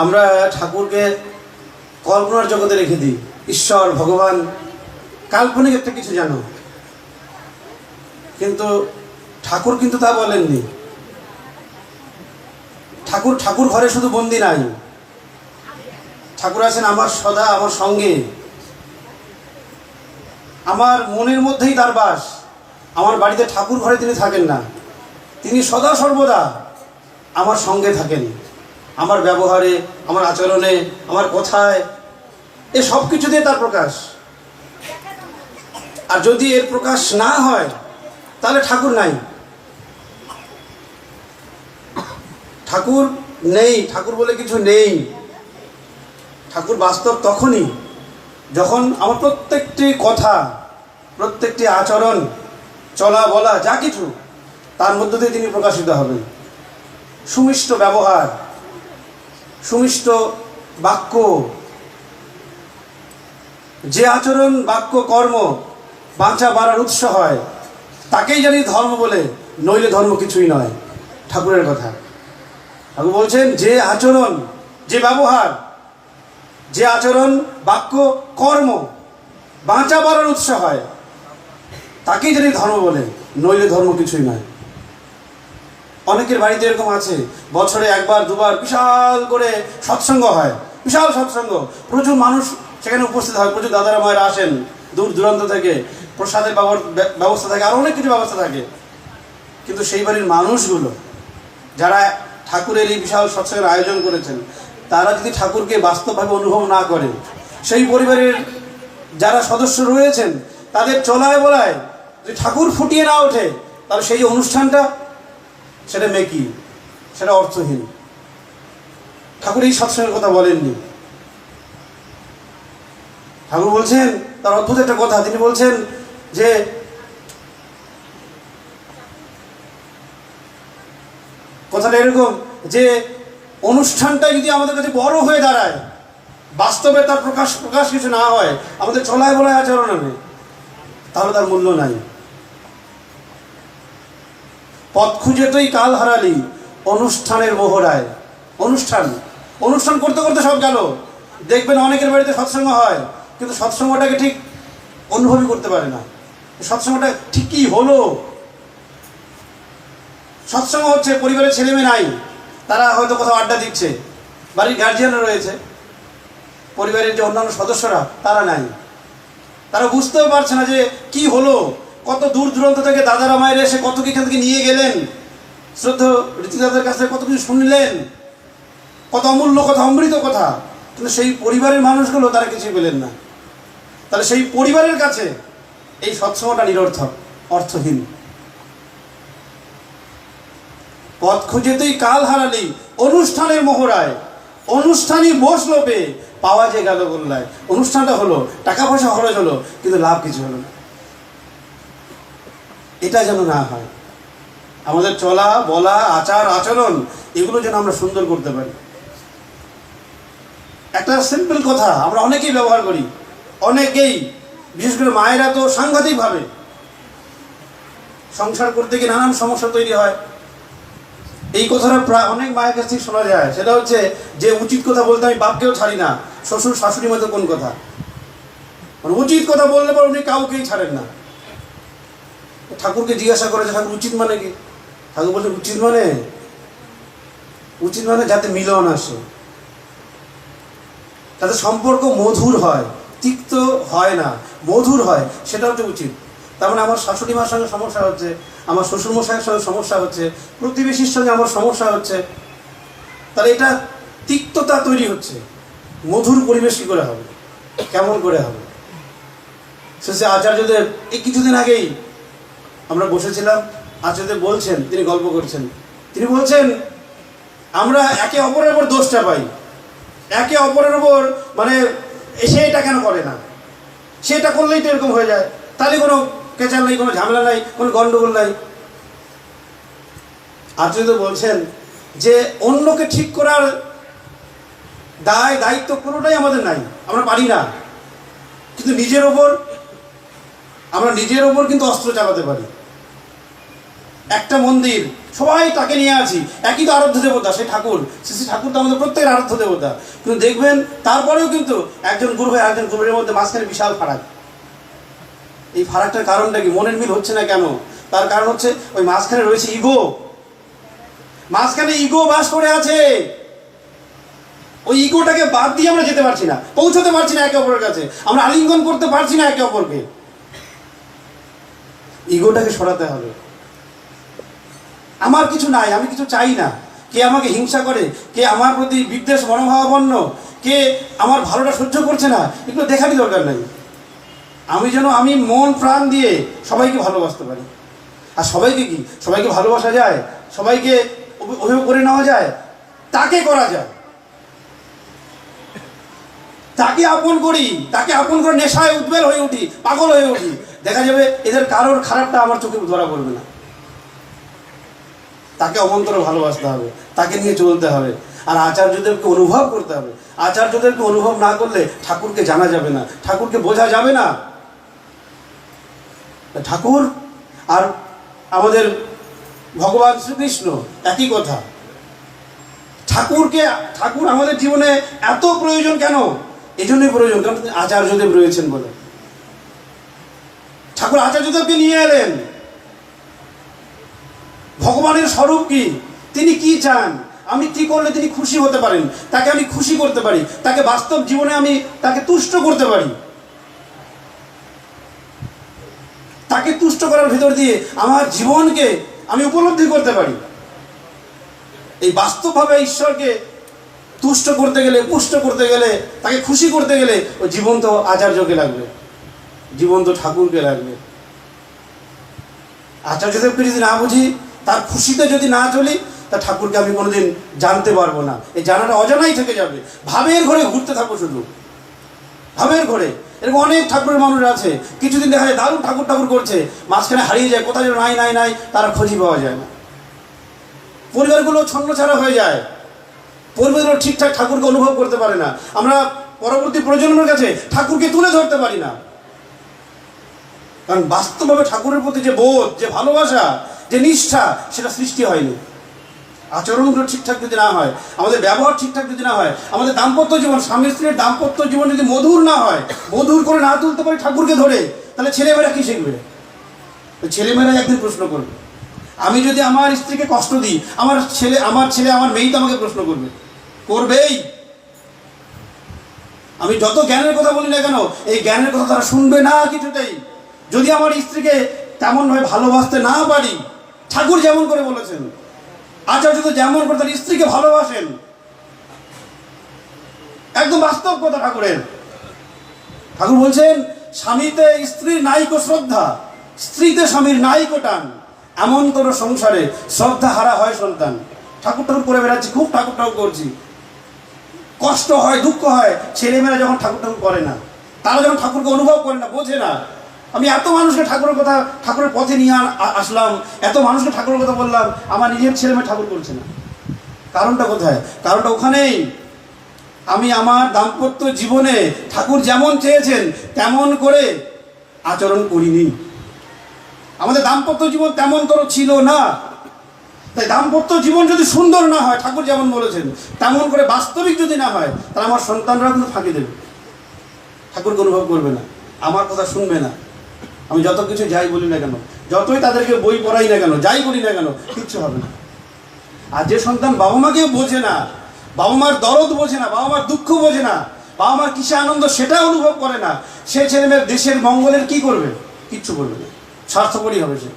আমরা ঠাকুরকে কল্পনার জগতে রেখে দিই, ঈশ্বর ভগবান কাল্পনিক একটা কিছু জানো, কিন্তু ঠাকুর কিন্তু তা বলেননি। ঠাকুর ঠাকুর ঘরে শুধু বন্দি নাই, ঠাকুর আছেন আমার সদা আমার সঙ্গে, আমার মনের মধ্যেই তার বাস। আমার বাড়িতে ঠাকুর ঘরে তিনি থাকেন না, তিনি সদা সর্বদা আমার সঙ্গে থাকেন, আমার ব্যবহারে, আমার আচরণে, আমার কথায়, এ সব কিছু দিয়ে তার প্রকাশ। আর যদি এর প্রকাশ না হয় তাহলে ঠাকুর নাই, ঠাকুর নেই, ঠাকুর বলে কিছু নেই। ঠাকুর বাস্তব তখনই যখন আমার প্রত্যেকটি কথা, প্রত্যেকটি আচরণ, চলা বলা যা কিছু তার মধ্য দিয়ে তিনি প্রকাশিত হবেন। সুমিষ্ট ব্যবহার, সুমিষ্ট বাক্য, যে আচরণ বাক্য কর্ম বাঁচা বাড়ার উৎস হয় তাকেই জানি ধর্ম বলে, নইলে ধর্ম কিছুই নয়। ঠাকুরের কথা ঠাকুর বলছেন, যে আচরণ, যে ব্যবহার, যে আচরণ বাক্য কর্ম বাঁচা বাড়ার উৎস হয় তাকেই জানি ধর্ম বলে, নইলে ধর্ম কিছুই নয়। অনেকের বাড়িতে এরকম আছে, বছরে একবার দুবার বিশাল করে সৎসঙ্গ হয়, বিশাল সৎসঙ্গ, প্রচুর মানুষ সেখানে উপস্থিত হয়, প্রচুর দাদারা মায়েরা আসেন দূর দূরান্ত থেকে, প্রসাদের ব্যবস্থা থাকে, আরও অনেক কিছু ব্যবস্থা থাকে। কিন্তু সেই বাড়ির মানুষগুলো যারা ঠাকুরের এই বিশাল সৎসঙ্গের আয়োজন করেছেন, তারা যদি ঠাকুরকে বাস্তবভাবে অনুভব না করেন, সেই পরিবারের যারা সদস্য রয়েছেন তাদের চলায় বলায় যদি ঠাকুর ফুটিয়ে না ওঠে, তাহলে সেই অনুষ্ঠানটা সেটা মেকি, সেটা অর্থহীন। ঠাকুর এই সৎসঙ্গের কথা বলেননি। ঠাকুর বলছেন, তার অদ্ভুত একটা কথা, তিনি বলছেন যে কথাটা এরকম যে অনুষ্ঠানটা যদি আমাদের কাছে বড় হয়ে দাঁড়ায়, বাস্তবে তার প্রকাশ কিছু না হয়, আমাদের চলায় বলায় আচরণ নেই, তাহলে তার মূল্য নাই। পথ খুঁজে তুই কাল হারালি অনুষ্ঠানের মোহরায়। অনুষ্ঠান করতে করতে সব গেল। দেখবেন অনেকের বাড়িতে সৎসঙ্গ হয়, কিন্তু সৎসঙ্গটাকে ঠিক অনুভবই করতে পারে না। সৎসঙ্গটা ঠিক কী হলো? সৎসঙ্গ হচ্ছে, পরিবারের ছেলে মেয়ে নাই, তারা হয়তো কোথাও আড্ডা দিচ্ছে, বাড়ির গার্জিয়ানরা রয়েছে, পরিবারের যে অন্যান্য সদস্যরা তারা নাই, তারা বুঝতেও পারছে না যে কি হলো। কত দূর দূরান্ত থেকে দাদারা মায়ের এসে কত কি এখান থেকে নিয়ে গেলেন, শ্রদ্ধা রীতিদাদের কাছ থেকে কত কিছু শুনলেন, কত অমূল্য কথা, অমৃত কথা, কিন্তু সেই পরিবারের মানুষগুলো তারা কিছুই পেলেন না। তাহলে সেই পরিবারের কাছে এই সৎসঙ্গটা নিরর্থক, অর্থহীন। পথ খুঁজে তুই কাল হারালি অনুষ্ঠানের মোহরায়, অনুষ্ঠানই বসলো পেয়ে পাওয়া যে গেল গোল্লায়। অনুষ্ঠানটা হলো, টাকা পয়সা খরচ হলো, কিন্তু লাভ কিছু হলো না। এটা যেন না হয়। আমাদের চলা বলা আচার আচরণ এগুলো যেন আমরা সুন্দর করতে পারি। একটা সিম্পল কথা আমরা অনেকেই ব্যবহার করি, অনেকেই, বিশেষ করে মায়েরা তো সাংঘাতিকভাবে। সংসার করতে গিয়ে নানান সমস্যা তৈরি হয়। এই কথাটা প্রায় অনেক মায়ের কাছ থেকে শোনা যায়, সেটা হচ্ছে যে উচিত কথা বলতে আমি বাপকেও ছাড়ি না, শ্বশুর শাশুড়ির মধ্যে কোন কথা, মানে উচিত কথা বললে পর উনি কাউকেই ছাড়েন না। ঠাকুরকে জিজ্ঞাসা করে যে ঠাকুর উচিত মানে কি? ঠাকুর বলছে উচিত মানে যাতে মিলন আসে, যাতে সম্পর্ক মধুর হয়, তিক্ত হয় না, মধুর হয়, সেটা হচ্ছে উচিত। তার মানে আমার শাশুড়ি মার সঙ্গে সমস্যা হচ্ছে, আমার শ্বশুরমশাইয়ের সঙ্গে সমস্যা হচ্ছে, প্রতিবেশীর সঙ্গে আমার সমস্যা হচ্ছে, তাহলে এটা তিক্ততা তৈরি হচ্ছে। মধুর পরিবেশ কী করে হবে, কেমন করে হবে? শেষে আচার্যদেব এই কিছুদিন আগেই আমরা বসেছিলাম, আচার্যদেব বলছেন, তিনি গল্প করছেন, তিনি বলছেন আমরা একে অপরের ওপর দোষটা পাই, একে অপরের ওপর মানে সে এটা কেন করে না, সেটা করলেই তো এরকম হয়ে যায়, তাহলে কোনো কেচাল নেই, কোনো ঝামেলা নাই, কোনো গণ্ডগোল নাই। আচার্য বলছেন যে অন্যকে ঠিক করার দায়িত্ব কোনোটাই আমাদের নাই, আমরা পারি না, কিন্তু নিজের ওপর কিন্তু অস্ত্র চালাতে পারি। একটা মন্দির, সবাই তাকে নিয়ে আছি, একই তো আরাধ্য দেবতা, সেই ঠাকুর, শ্রী ঠাকুর তো আমাদের প্রত্যেকের আরাধ্য দেবতা। কিন্তু দেখবেন তারপরেও কিন্তু একজন গুরু ভাই একজন গুরুর মধ্যে মাঝখানে বিশাল ফারাক। এই ফারাকটার কারণটা কি? মনের মিল হচ্ছে না কেন? তার কারণ হচ্ছে ওই মাঝখানে রয়েছে ইগো। মাঝখানে ইগো বাস করে আছে। ওই ইগোটাকে বাদ দিয়ে আমরা যেতে পারছি না, পৌঁছতে পারছি না একে অপরের কাছে, আমরা আলিঙ্গন করতে পারছি না একে অপরকে। ইগোটাকে সরাতে হবে। আমার কিছু নাই, আমি কিছু চাই না। কে আমাকে হিংসা করে, কে আমার প্রতি বিদ্বেষ মনোভাবাপন্ন, কে আমার ভালোটা সহ্য করছে না, এগুলো দেখারই দরকার নাই। আমি যেন আমি মন প্রাণ দিয়ে সবাইকে ভালোবাসতে পারি। আর সবাইকে কি সবাইকে ভালোবাসা যায়? সবাইকে অভিযোগ করে নেওয়া যায়? তাকে করা যায়, তাকে আপন করি, তাকে আপন করে নেশায় উদ্বেল হয়ে উঠি, পাগল হয়ে উঠি। দেখা যাবে এদের কারোর খারাপটা আমার চোখে ধরা পড়বে না। তাকে অমন্তরে ভালোবাসতে হবে, তাকে নিয়ে চলতে হবে। আর আচার্যদেরকে অনুভব করতে হবে। আচার্যদেরকে অনুভব না করলে ঠাকুরকে জানা যাবে না, ঠাকুরকে বোঝা যাবে না। ঠাকুর আর আমাদের ভগবান শ্রীকৃষ্ণ একই কথা। ঠাকুর আমাদের জীবনে এত প্রয়োজন কেন? এই জন্যই প্রয়োজন কারণ আচার্যদেব রয়েছেন বলে। ঠাকুর আচার্যদেবকে নিয়ে এলেন। ভগবানের স্বরূপ কি, তিনি কি চান, আমি কি করলে তিনি খুশি হতে পারেন, তাকে আমি খুশি করতে পারি, তাকে বাস্তব জীবনে আমি তাকে তুষ্ট করতে পারি। তাকে তুষ্ট করার ভিতর দিয়ে আমার জীবনকে আমি উপলব্ধি করতে পারি। এই বাস্তবভাবে ঈশ্বরকে তুষ্ট করতে গেলে, পুষ্ট করতে গেলে, তাকে খুশি করতে গেলে ওই জীবন্ত আচার্যকে লাগবে, জীবন্ত ঠাকুরকে লাগবে। আচার্যদেবকে যদি না বুঝি, তার খুশিতে যদি না চলি, তা ঠাকুরকে আমি কোনোদিন জানতে পারবো না। এই জানাটা অজানাই থেকে যাবে। ভাবের ঘরে ঘুরতে থাকবো, শুধু ভাবের ঘরে। এরকম অনেক ঠাকুরের মানুষ আছে, কিছুদিন দেখা যায় দারুণ ঠাকুর ঠাকুর করছে, মাঝখানে হারিয়ে যায়, কোথায় যেন নাই নাই নাই, তারা খোঁজই পাওয়া যায় না। পরিবারগুলো ছন্নছাড়া হয়ে যায়, পরিবারগুলো ঠিকঠাক ঠাকুরকে অনুভব করতে পারে না। আমরা পরবর্তী প্রজন্মের কাছে ঠাকুরকে তুলে ধরতে পারি না, কারণ বাস্তবভাবে ঠাকুরের প্রতি যে বোধ, যে ভালোবাসা, যে নিষ্ঠা, সেটা সৃষ্টি হয়নি। আচরণগুলো ঠিকঠাক যদি না হয়, আমাদের ব্যবহার ঠিকঠাক যদি না হয়, আমাদের দাম্পত্য জীবন, স্বামী স্ত্রীর দাম্পত্য জীবন যদি মধুর না হয়, মধুর করে না তুলতে পারি ঠাকুরকে ধরে, তাহলে ছেলেমেয়েরা কি শিখবে? ছেলেমেয়েরা একদিন প্রশ্ন করবে। আমি যদি আমার স্ত্রীকে কষ্ট দিই, আমার ছেলে আমার মেয়েই তো আমাকে প্রশ্ন করবে, করবেই। আমি যত জ্ঞানের কথা বলি না কেন, এই জ্ঞানের কথা তারা শুনবে না কিছুতেই। যদি আমার স্ত্রীকে তেমনভাবে ভালোবাসতে না পারি, ঠাকুর যেমন করে বলেছেন, আচার্য তো যেমন করে তার স্ত্রীকে ভালোবাসেন, একদম বাস্তব কথা ঠাকুরের। ঠাকুর বলছেন, স্বামীতে স্ত্রীর নাইকো শ্রদ্ধা, স্ত্রীতে স্বামীর নাইকো টান, এমন কোনো সংসারে শ্রদ্ধা হারা হয় সন্তান। ঠাকুর করে বেড়াচ্ছি, খুব ঠাকুর করছি, কষ্ট হয়, দুঃখ হয় ছেলেমেয়েরা যখন ঠাকুর করে না, তারা যখন ঠাকুরকে অনুভব করে না, বোঝে না। আমি এত মানুষকে ঠাকুরের কথা, ঠাকুরের পথে নিয়ে আসলাম, এত মানুষকে ঠাকুরের কথা বললাম, আমার নিজের ছেলেমেয়ে ঠাকুর করছে না। কারণটা কোথায়? কারণটা ওখানেই। আমি আমার দাম্পত্য জীবনে ঠাকুর যেমন চেয়েছেন তেমন করে আচরণ করিনি। আমাদের দাম্পত্য জীবন তেমন তোর ছিল না। তাই দাম্পত্য জীবন যদি সুন্দর না হয়, ঠাকুর যেমন বলেছেন তেমন করে বাস্তবিক যদি না হয়, তাহলে আমার সন্তানরা কিন্তু ফাঁকি দেবে, ঠাকুরকে অনুভব করবে না, আমার কথা শুনবে না। আমি যত কিছু যাই বলি না কেন, যতই তাদেরকে বই পড়াই না কেন, যাই বলি না কেন, কিচ্ছু হবে না। আর যে সন্তান বাবা মাকেও বোঝে না, বাবা মার দরদ বোঝে না, বাবা মার দুঃখ বোঝে না, বাবা মার কিসে আনন্দ সেটা অনুভব করে না, সে ছেলেমেয়ের দেশের মঙ্গলের কি করবে? কিচ্ছু করবে না, স্বার্থপরই হবে সে।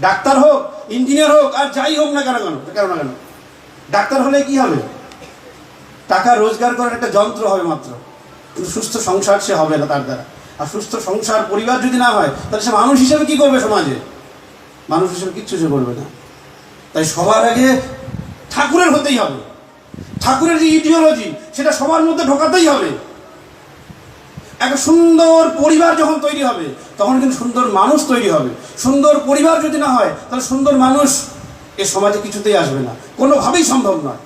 ডাক্তার হোক, ইঞ্জিনিয়ার হোক, আর যাই হোক না কেন, ডাক্তার হলে কি হবে? টাকা রোজগার করার একটা যন্ত্র হবে মাত্র, কিন্তু সুস্থ সংসার সে হবে না তার দ্বারা। আর সুস্থ সংসার পরিবার যদি না হয়, তাহলে সে মানুষ হিসেবে কি করবে? সমাজে মানুষ হিসেবে কিচ্ছু সে করবে না। তাই সবার আগে ঠাকুরের হতেই হবে। ঠাকুরের যে ইডিওলজি, সেটা সবার মধ্যে ঢোকাতেই হবে। একটা সুন্দর পরিবার যখন তৈরি হবে, তখন কিন্তু সুন্দর মানুষ তৈরি হবে। সুন্দর পরিবার যদি না হয়, তাহলে সুন্দর মানুষ এ সমাজে কিছুতেই আসবে না, কোনোভাবেই সম্ভব নয়।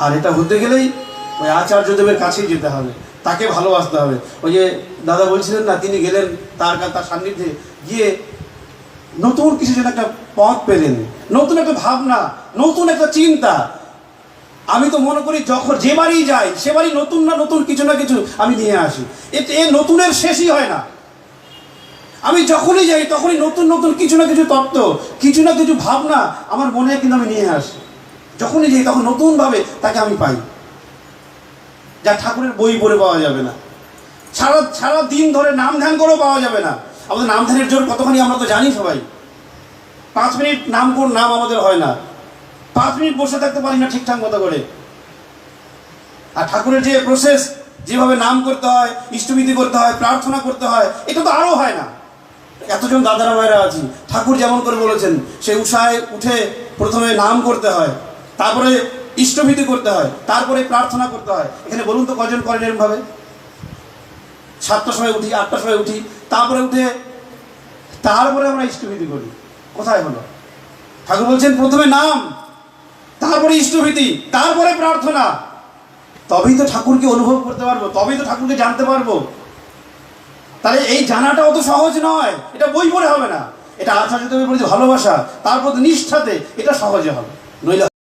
আর এটা হতে গেলেই ওই আচার্যদেবের কাছেই যেতে হবে, তাকে ভালোবাসতে হবে। ওই যে দাদা বলছিলেন না, তিনি গেলেন তার সান্নিধ্যে গিয়ে নতুন কিছু যেন একটা পথ পেলেন, নতুন একটা ভাবনা, নতুন একটা চিন্তা। আমি তো মনে করি যখন যে বাড়ি যাই সে বাড়ি নতুন না নতুন কিছু না কিছু আমি নিয়ে আসি। এ নতুনের শেষই হয় না। আমি যখনই যাই তখনই নতুন নতুন কিছু না কিছু তত্ত্ব, কিছু না কিছু ভাবনা আমার মনে কিন্তু আমি নিয়ে আসি। যখনই যাই তখন নতুনভাবে তাকে আমি পাই, যা ঠাকুরের বই পড়ে পাওয়া যাবে না, সারা দিন ধরে নাম ধ্যান করেও পাওয়া যাবে না। আমাদের নাম ধ্যানের জোর কতখানি আমরা তো জানি সবাই। 5 মিনিট নাম আমাদের হয় না, 5 মিনিট বসে থাকতে পারি না ঠিকঠাক মতো করে। আর ঠাকুরের যে প্রসেস, যেভাবে নাম করতে হয়, ইষ্টবিধি করতে হয়, প্রার্থনা করতে হয়, এটা তো আরও হয় না। এতজন দাদারা মায়েরা আছি, ঠাকুর যেমন করে বলেছেন সে উষায় উঠে প্রথমে নাম করতে হয়, তারপরে ইষ্টবিধি করতে হয়, তারপরে প্রার্থনা করতে হয়। এখানে বলুন তো কজন করেন এরমভাবে? 7টার সময় উঠি, 8টার সময় উঠি, তারপরে তারপরে আমরা ইষ্টবিধি করি। কোথায় হলো? ঠাকুর বলছেন প্রথমে নাম, তারপরে ইষ্টবিধি, তারপরে প্রার্থনা। তবেই তো ঠাকুরকে অনুভব করতে পারবো, তবেই তো ঠাকুরকে জানতে পারবো। তাহলে এই জানাটা অত সহজ নয়, এটা বই পড়ে হবে না। এটা আচার্যদেবের প্রতি ভালোবাসা, তার প্রতি নিষ্ঠাতে এটা সহজে হবে, নইলে